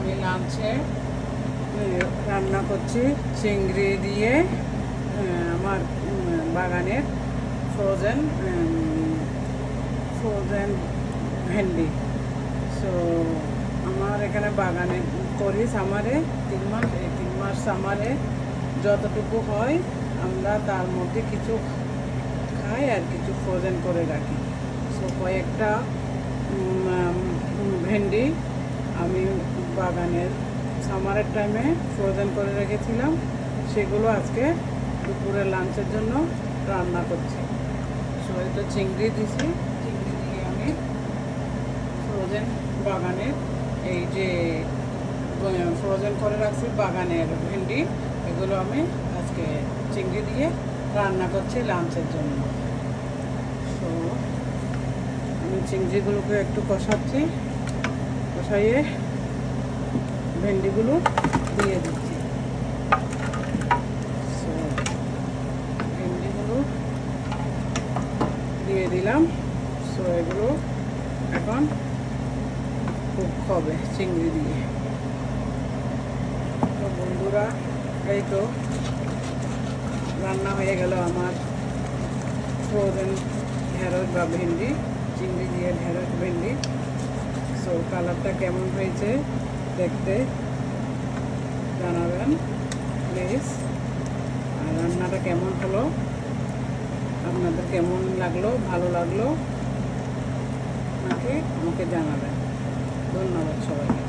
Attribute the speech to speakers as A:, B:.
A: আমি লাঞ্চে রান্না করছি চিংড়ি দিয়ে আমার বাগানের ফ্রোজেন ভেন্ডি। সো আমার এখানে বাগানে করি সামারে 3 মাস, এই 3 মাস সামারে যতটুকু হয় আমরা তার মধ্যে কিছু খাই আর কিছু ফ্রোজেন করে রাখি। সো কয়েকটা ভেন্ডি আমি বাগানের সামারের টাইমে ফ্রোজেন করে রেখেছিলাম, সেগুলো আজকে দুপুরে লাঞ্চের জন্য রান্না করছি। সো এটা চিংড়ি দিছি, চিংড়ি দিয়ে আমি ফ্রোজেন বাগানের এই যে ফ্রোজেন করে রাখছি বাগানের ভেন্ডি, এগুলো আমি আজকে চিংড়ি দিয়ে রান্না করছি লাঞ্চের জন্য। সো আমি চিংড়িগুলোকে একটু কষাচ্ছি, কষাইয়ে ভেন্ডিগুলো দিয়ে দিচ্ছি। সো ভেন্ডিগুলো দিয়ে দিলাম। সো এগুলো এখন কুক হবে চিংড়ি দিয়ে। তো বন্ধুরা, এই তো রান্না হয়ে গেল আমার ফ্রোজেন ঢেঁড়স বা ভেন্ডি, চিংড়ি দিয়ে ঢেঁড়স ভেন্ডি। সো কালারটা কেমন হয়েছে দেখতে জানাবেন প্লিজ। আর রান্নাটা কেমন হলো, আপনাদের কেমন লাগলো, ভালো লাগলো নাকি আমাকে জানাবেন। ধন্যবাদ সবাইকে।